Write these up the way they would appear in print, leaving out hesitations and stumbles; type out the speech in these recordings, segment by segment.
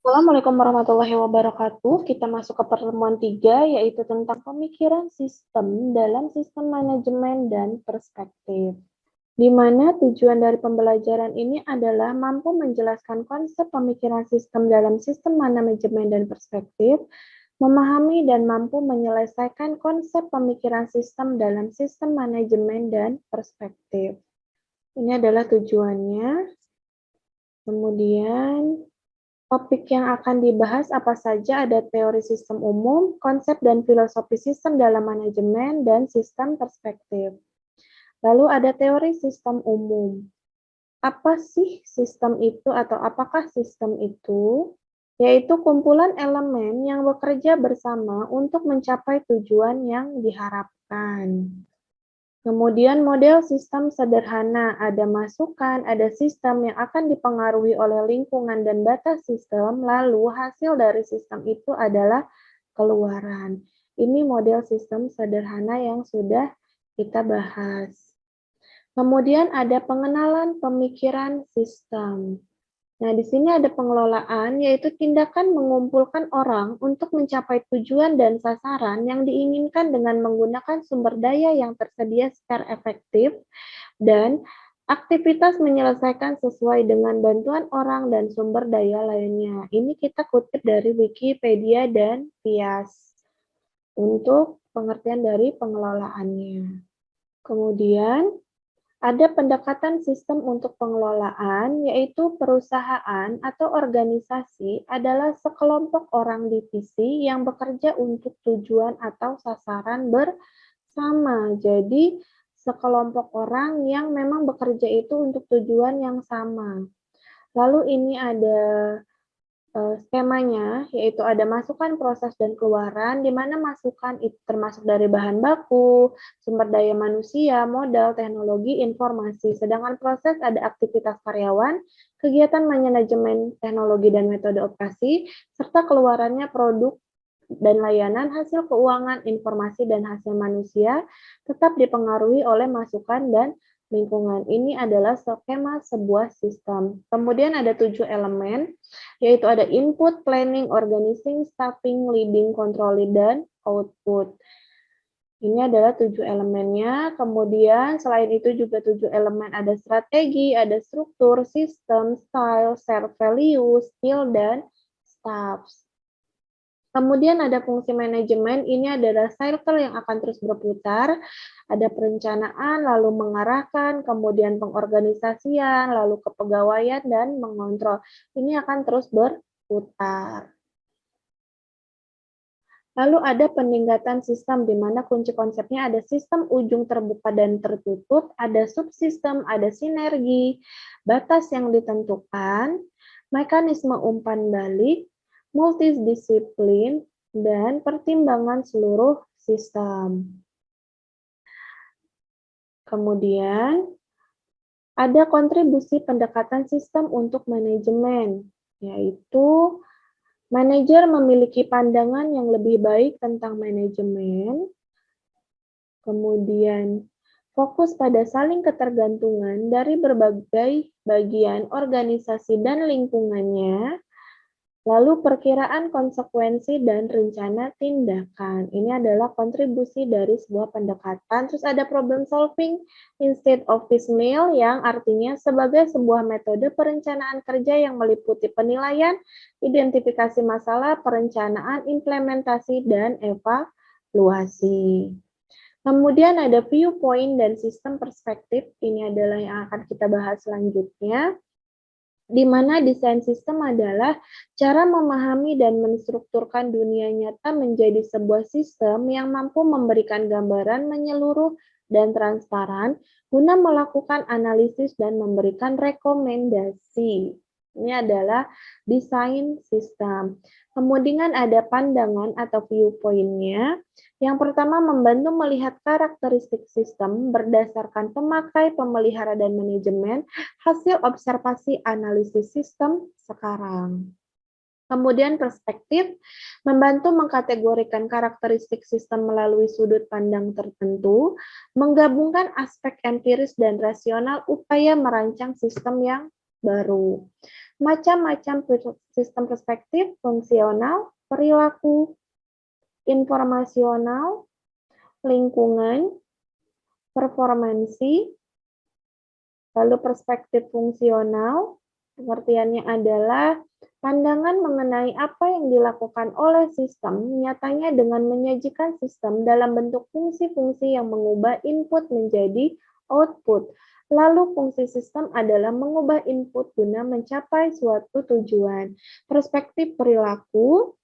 Assalamualaikum warahmatullahi wabarakatuh. Kita masuk ke pertemuan 3, yaitu tentang pemikiran sistem dalam sistem manajemen dan perspektif. Di mana tujuan dari pembelajaran ini adalah mampu menjelaskan konsep pemikiran sistem dalam sistem manajemen dan perspektif, memahami dan mampu menyelesaikan konsep pemikiran sistem dalam sistem manajemen dan perspektif. Ini adalah tujuannya. Kemudian, topik yang akan dibahas apa saja ada teori sistem umum, konsep dan filosofi sistem dalam manajemen, dan sistem perspektif. Lalu ada teori sistem umum. Apa sih sistem itu atau apakah sistem itu? Yaitu kumpulan elemen yang bekerja bersama untuk mencapai tujuan yang diharapkan. Kemudian model sistem sederhana, ada masukan, ada sistem yang akan dipengaruhi oleh lingkungan dan batas sistem, lalu hasil dari sistem itu adalah keluaran. Ini model sistem sederhana yang sudah kita bahas. Kemudian ada pengenalan pemikiran sistem. Nah, di sini ada pengelolaan, yaitu tindakan mengumpulkan orang untuk mencapai tujuan dan sasaran yang diinginkan dengan menggunakan sumber daya yang tersedia secara efektif, dan aktivitas menyelesaikan sesuai dengan bantuan orang dan sumber daya lainnya. Ini kita kutip dari Wikipedia dan Pias untuk pengertian dari pengelolaannya. Kemudian, ada pendekatan sistem untuk pengelolaan, yaitu perusahaan atau organisasi adalah sekelompok orang divisi yang bekerja untuk tujuan atau sasaran bersama. Jadi, sekelompok orang yang memang bekerja itu untuk tujuan yang sama. Lalu ini ada skemanya, yaitu ada masukan, proses, dan keluaran, di mana masukan itu termasuk dari bahan baku, sumber daya manusia, modal, teknologi, informasi. Sedangkan proses ada aktivitas karyawan, kegiatan manajemen teknologi dan metode operasi, serta keluarannya produk dan layanan, hasil keuangan, informasi, dan hasil manusia tetap dipengaruhi oleh masukan dan lingkungan. Ini adalah skema sebuah sistem. Kemudian ada 7 elemen, yaitu ada input, planning, organizing, staffing, leading, controlling, dan output. Ini adalah 7 elemennya. Kemudian selain itu juga 7 elemen ada strategi, ada struktur, sistem, style, share value, skill, dan staffs. Kemudian ada fungsi manajemen, ini adalah circle yang akan terus berputar, ada perencanaan, lalu mengarahkan, kemudian pengorganisasian, lalu kepegawaian, dan mengontrol. Ini akan terus berputar. Lalu ada peningkatan sistem, di mana kunci konsepnya ada sistem ujung terbuka dan tertutup, ada subsistem, ada sinergi, batas yang ditentukan, mekanisme umpan balik, multidisiplin, dan pertimbangan seluruh sistem. Kemudian, ada kontribusi pendekatan sistem untuk manajemen, yaitu manajer memiliki pandangan yang lebih baik tentang manajemen, kemudian fokus pada saling ketergantungan dari berbagai bagian organisasi dan lingkungannya, lalu perkiraan konsekuensi dan rencana tindakan. Ini adalah kontribusi dari sebuah pendekatan. Terus ada problem solving instead of piecemeal, yang artinya sebagai sebuah metode perencanaan kerja yang meliputi penilaian, identifikasi masalah, perencanaan, implementasi, dan evaluasi. Kemudian ada viewpoint dan sistem perspektif. Ini adalah yang akan kita bahas selanjutnya, di mana desain sistem adalah cara memahami dan menstrukturkan dunia nyata menjadi sebuah sistem yang mampu memberikan gambaran menyeluruh dan transparan guna melakukan analisis dan memberikan rekomendasi. Ini adalah desain sistem. Kemudian ada pandangan atau viewpoint-nya. Yang pertama, membantu melihat karakteristik sistem berdasarkan pemakai, pemelihara, dan manajemen, hasil observasi analisis sistem sekarang. Kemudian perspektif, membantu mengkategorikan karakteristik sistem melalui sudut pandang tertentu, menggabungkan aspek empiris dan rasional upaya merancang sistem yang baru. Macam-macam sistem perspektif, fungsional, perilaku, informasional, lingkungan, performansi, lalu perspektif fungsional, pengertiannya adalah pandangan mengenai apa yang dilakukan oleh sistem, nyatanya dengan menyajikan sistem dalam bentuk fungsi-fungsi yang mengubah input menjadi output. Lalu fungsi sistem adalah mengubah input guna mencapai suatu tujuan. Perspektif perilaku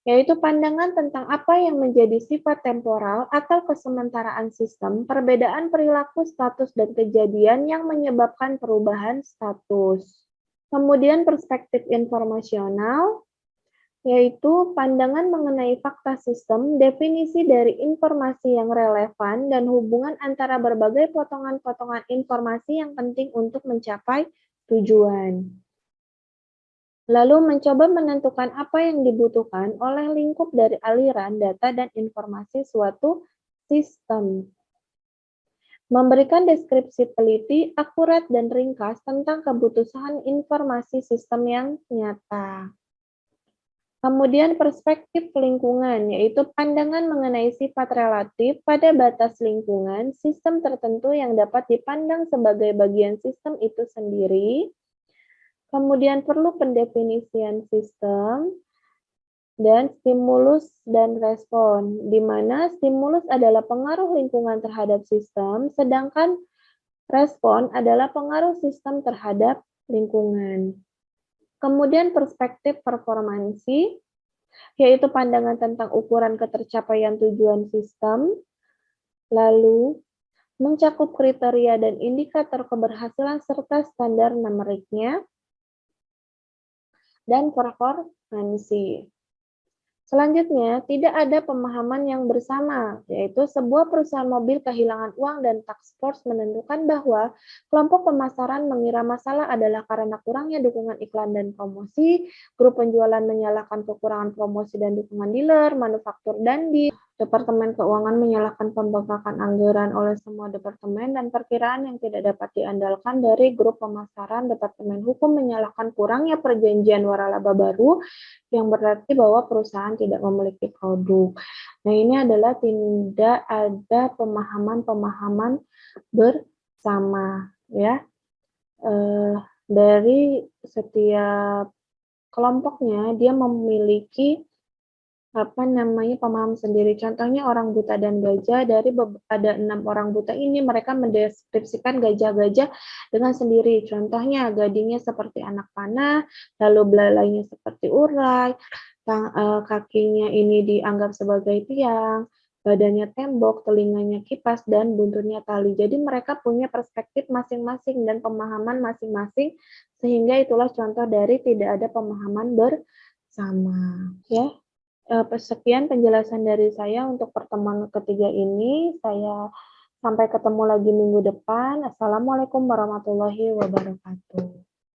yaitu pandangan tentang apa yang menjadi sifat temporal atau kesementaraan sistem, perbedaan perilaku, status, dan kejadian yang menyebabkan perubahan status. Kemudian perspektif informasional, yaitu pandangan mengenai fakta sistem, definisi dari informasi yang relevan, dan hubungan antara berbagai potongan-potongan informasi yang penting untuk mencapai tujuan. Lalu mencoba menentukan apa yang dibutuhkan oleh lingkup dari aliran data dan informasi suatu sistem. Memberikan deskripsi teliti, akurat, dan ringkas tentang kebutuhan informasi sistem yang nyata. Kemudian perspektif lingkungan, yaitu pandangan mengenai sifat relatif pada batas lingkungan sistem tertentu yang dapat dipandang sebagai bagian sistem itu sendiri. Kemudian perlu pendefinisian sistem dan stimulus dan respon, di mana stimulus adalah pengaruh lingkungan terhadap sistem, sedangkan respon adalah pengaruh sistem terhadap lingkungan. Kemudian perspektif performansi, yaitu pandangan tentang ukuran ketercapaian tujuan sistem, lalu mencakup kriteria dan indikator keberhasilan serta standar numeriknya, dan performansi. Selanjutnya, tidak ada pemahaman yang bersama, yaitu sebuah perusahaan mobil kehilangan uang dan task force menentukan bahwa kelompok pemasaran mengira masalah adalah karena kurangnya dukungan iklan dan promosi, grup penjualan menyalahkan kekurangan promosi dan dukungan dealer, manufaktur dan di Departemen Keuangan menyalahkan pembengkakan anggaran oleh semua departemen dan perkiraan yang tidak dapat diandalkan dari grup pemasaran. Departemen Hukum menyalahkan kurangnya perjanjian waralaba baru yang berarti bahwa perusahaan tidak memiliki produk. Nah, ini adalah tidak ada pemahaman-pemahaman bersama, ya. Dari setiap kelompoknya dia memiliki pemahaman sendiri. Contohnya orang buta dan gajah, dari ada 6 orang buta ini mereka mendeskripsikan gajah-gajah dengan sendiri. Contohnya gadingnya seperti anak panah, lalu belalainya seperti urai, kakinya ini dianggap sebagai tiang, badannya tembok, telinganya kipas, dan buntutnya tali. Jadi mereka punya perspektif masing-masing dan pemahaman masing-masing, sehingga itulah contoh dari tidak ada pemahaman bersama. Ya. Sekian penjelasan dari saya untuk pertemuan ketiga ini. Saya sampai ketemu lagi minggu depan. Assalamualaikum warahmatullahi wabarakatuh.